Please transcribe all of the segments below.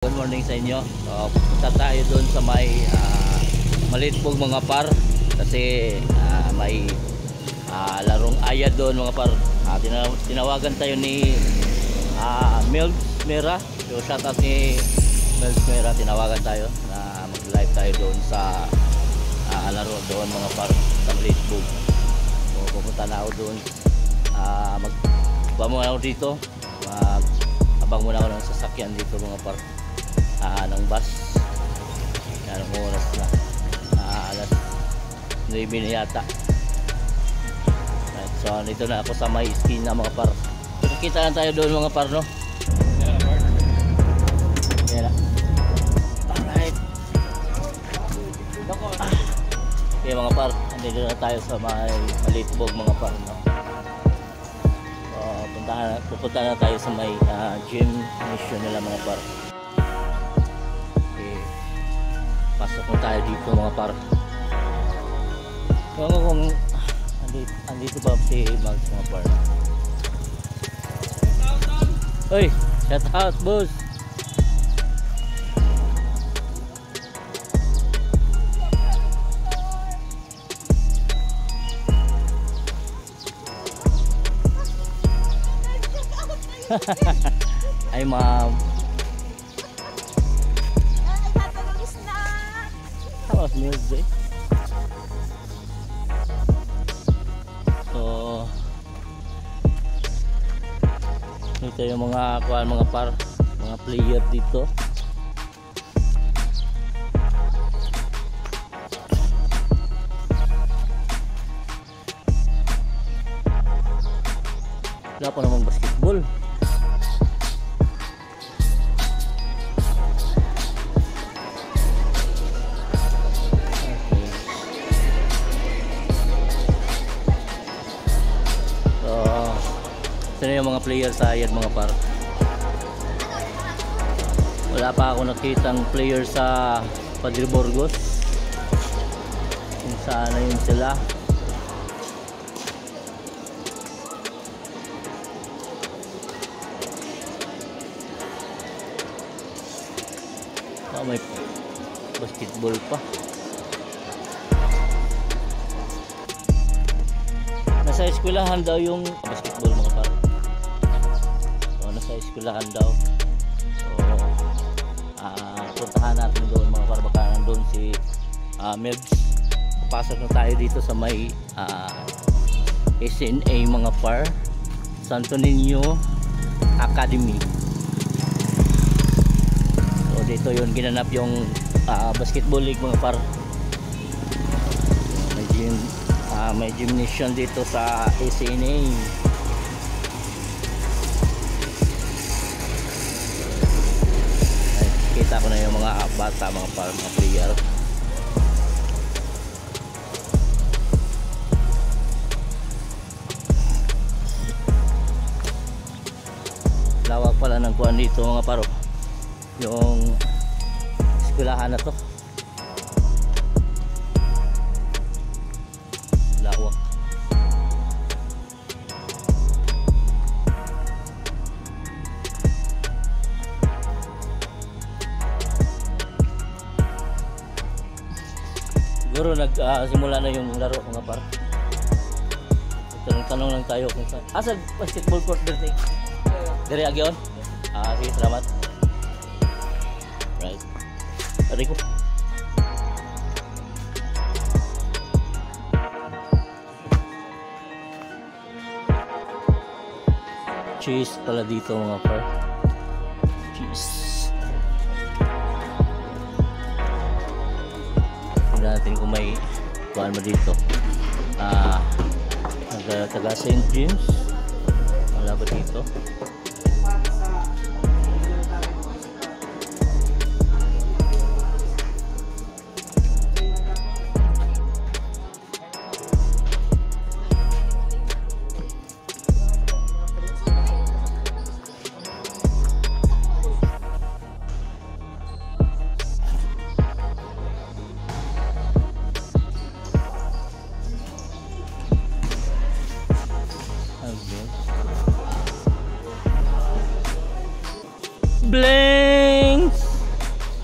Good morning sa inyo. Punta tayo doon sa may Malitbog mga par kasi may larong ayad doon mga par. Tinawagan tayo ni Melz Mera. So shout out ni Melz Mera, tinawagan tayo na mag-live tayo doon sa laro doon mga par sa Malitbog. So pupunta na ako doon. Magba muna ako dito. Abang muna ako ng sasakyan dito mga par. Ng bus. Yan ang oras na. Alas 9 na yata. Right, so dito na ako sa may iskina mga par. Kita lang tayo doon mga par, no? Yan na. Alright. Okay mga par, dito na tayo sa may Malitbog mga par, no? Pupunta na tayo sa may gym mission nila mga par. Pasok na tayo dito mga par. Kung andito ba si Mags mga par? Uy, shout out boss. Ay ma'am. Tapos music. So ito yung mga par, mga player dito. Wala pa namang basketball. Ito yung mga player sa ayad mga par. Wala pa ako nakitang player sa Padre Burgos kung saan na yun sila. May basketball pa. Nasa eskwelahan daw yung basketball mga par. Sa eskwelahan daw. So puntahan natin doon mga par, baka nandun si Melz. Pasok na tayo dito sa may SNA mga par, Santo Niño Academy. So dito yun ginanap yung basketball league mga par. May gymnasium dito sa SNA. Kita ko na yung mga bata, mga player. Lawak pala ng kuwan dito mga paro. Yung eskwelahan na to. Lawak. Siguro nagsimula na yung laro mga par. Tanong lang tayo kung saan. Asa basketball court dito? Dire agyon? Sige, salamat. Right. Ari ko. Cheese pala dito mga par. Cheese. Natin kung may kuhaan mo dito. Taga St. James wala ba dito?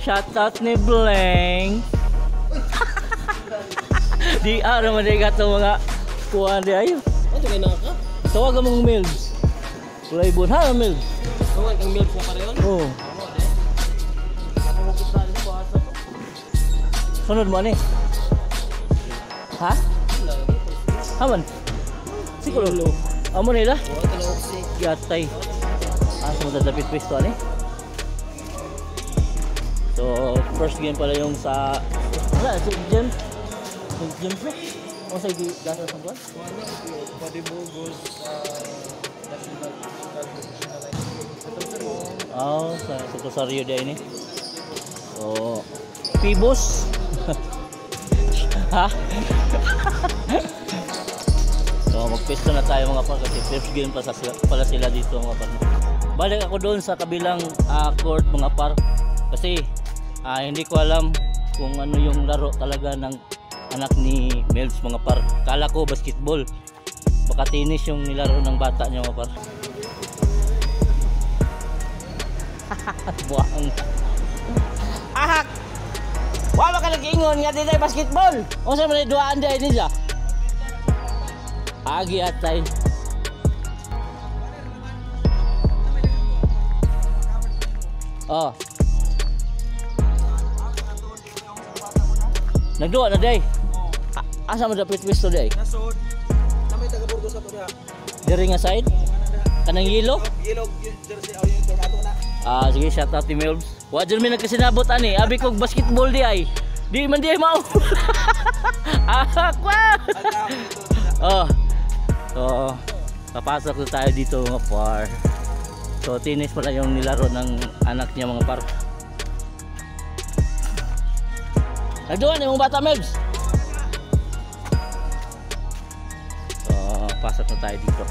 Shoutout ni Blank. Di araw man di ka ito mga kuha di ayo. Ano ka na ka? Tawagan mong Mills. Flavor ha Mills. Tawag ang milk sa pareho? Oo. Sunod mo ani. Ha? Haman. Siguro. Amo nila. Yatay. Asa mo dadapit pwesto ani? So, first game pala yung sa wala, si James. Si James no? O sa di dasa sa buwan? Padibugos Oh, sa Rosario dia ini. So, Pibos. Ha? So, magpesto na tayo mga par kasi first game pala sila dito mga par. Balik ako doon sa kabilang court mga par kasi hindi ko alam kung ano yung laro talaga ng anak ni Mel's mga par. Kala ko basketball. Baka tennis yung nilaro ng bata niya mga par. Buang. Ahak. Wala ka nag-ingon nga din ay basketball. O sa man duaan day nila. Agi atay. Oh. Nagduwa na day. Asa man dapat pwesto day? Nasod. Namay taga Burgos ato diha. Diri nga side. Kanang yelo. Yellow jersey aw yung tornado na. Sige, shout out ni Melbs. Wajan mi nagkasinabot ani, abi kog basketball di ay. Di man di ay mao. Kwa. Oh. So, papasok na tayo dito mga par. So, tennis pala yung nilaro ng anak niya mga par. Nagduan yung bata Melbs. So, pasok na tayo dito.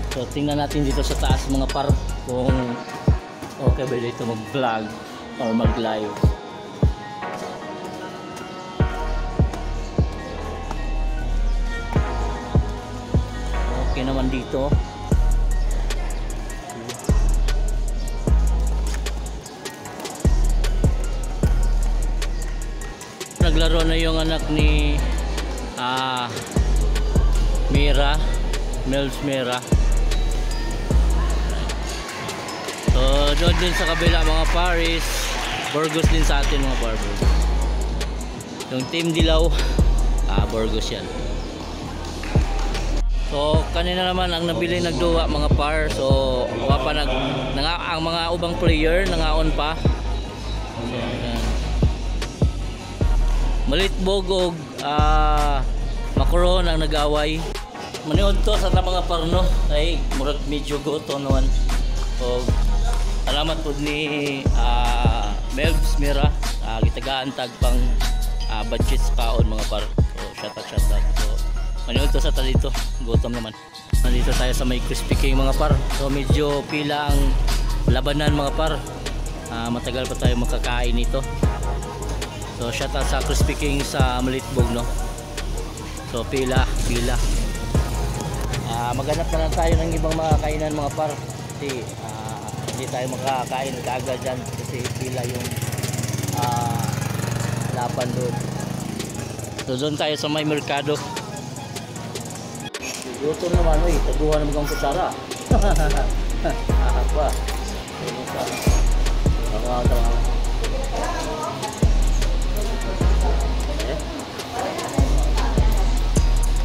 So tingnan natin dito sa taas mga par kung okay ba dito mag-vlog or mag-live. Okay naman dito. Naglaro na yung anak ni Mel's Mira. So, doon din sa kabila mga Paris, Burgos din sa atin mga Burgos. Yung Team Dilaw, Burgos yan. So, kanina naman ang nabili nagduwa mga par. So, wapa ang mga ubang player nangaon pa. So, yan. Malitbog og Macron ang nag-away. Maniod to sa mga parno ay murag medyo goto naman. So, salamat po ni Melbs Mira, gitagaan tag pang budget kaon mga par. So, shout out. So, maniod to sa talito, gutom naman. Nandito tayo sa may Crispy King mga par. So, medyo pila ang labanan mga par. Matagal pa tayo makakain nito. So, shout out sa Crispy King sa Malitbog, no. So, pila. Maghanap na lang tayo ng ibang mga kainan mga par. Kasi hindi tayo makakain kaagad dyan kasi pila yung laban doon. So doon tayo sa may merkado. Luto naman taguhan naman kang kutsara. Apa?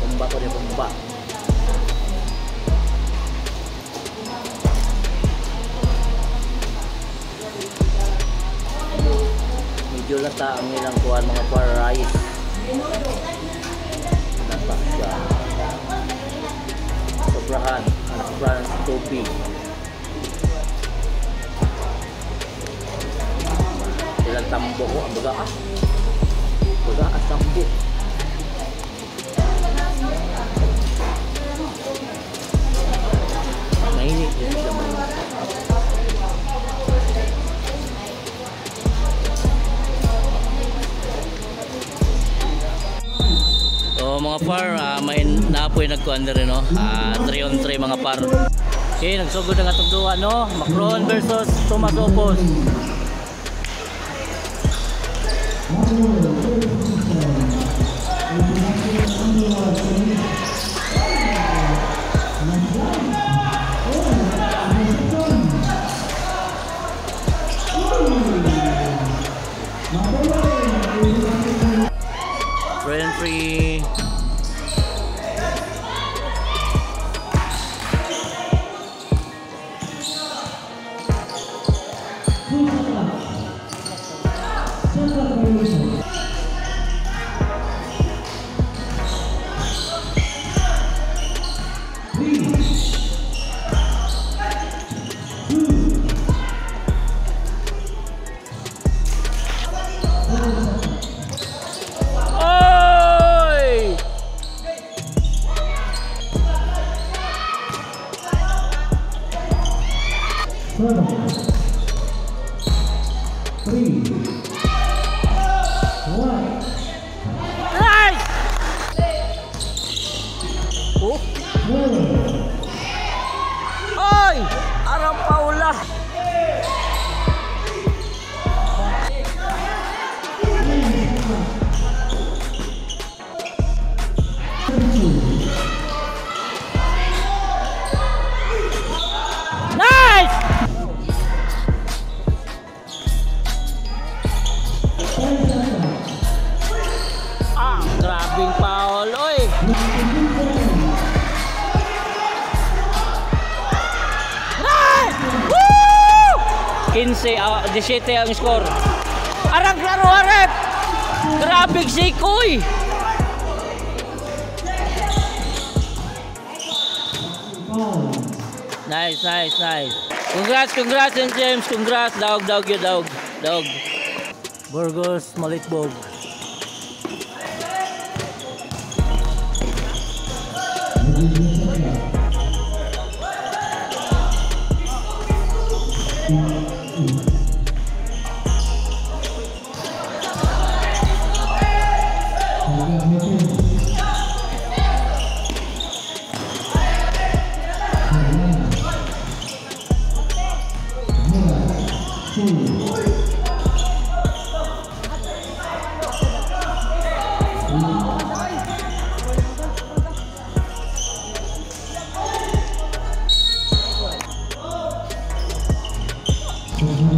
Pumba ko din pumba. Medyo lata ang ilang kuhan mga par rice. Lata siya. Sobrahan sa tubig. Ilang tambo ko ang baga tambo. Mainit din siya man. So mga par, may Napoy nagkuan rin no. 3 on 3 mga par. Okay, nagsugod na nga itong duwa no. Macron versus Tomas Opos. Free. Oy! Arang Paula! Nice! Grabing foul, oy! Woo! 17 ang score. Arang klaro harap. Grabing sikoy. Nice. Congrats and James. Congrats. Daog. Burgos Malitbog.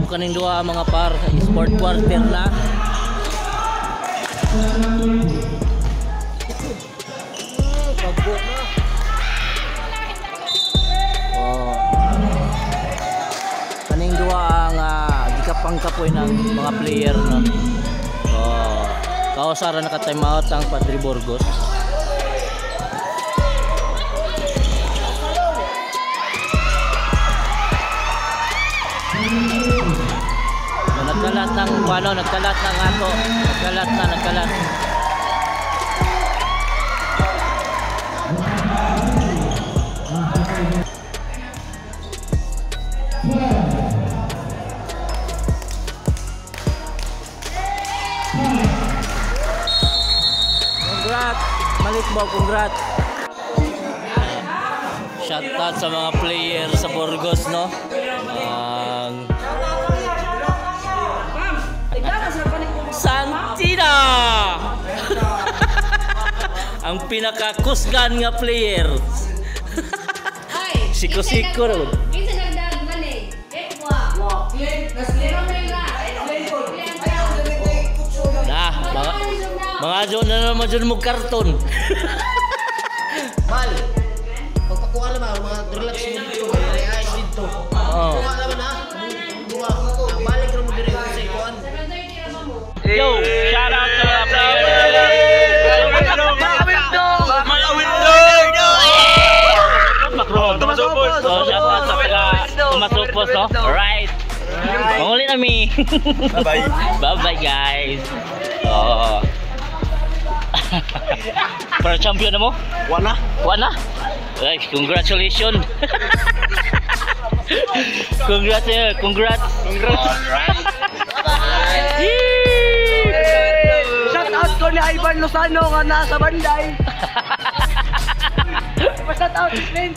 Kaning dua mga par sport quarter na. Kaning dua ang gikapang kapoy ng mga player no. Kausara naka time out ang Padre Burgos. Nagkalat ng ano, nagkalat ng ato. Nagkalat. Congrats, Malitbog, congrats. Shoutout sa mga player sa Burgos, no? Santina! Ang pinakakusgan nga player. Siko-siko ron. Nah, mga dyan na naman dyan mo karton. Mal, pagpakuha naman, mga relax mo dito, may ayos dito. Pagpakuha naman ha, balik rin mo dito sa ikuan. Yo, shout out sa mga players. Tomas Opos. Shout out sa mga Tomas Opos, no? Alright. Manguli nami. Bye-bye guys. Para champion na mo? Wana? Ay, congratulations. Congrats. Alright. Shout out ko ni Ivan Lozano nga nasa Banday. pa-shout out si Clean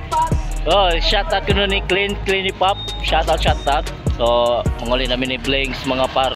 Pop. Oh, shout out kuno ni Clean Pop. Shout out. So, manguli namin ni Blanks mga par.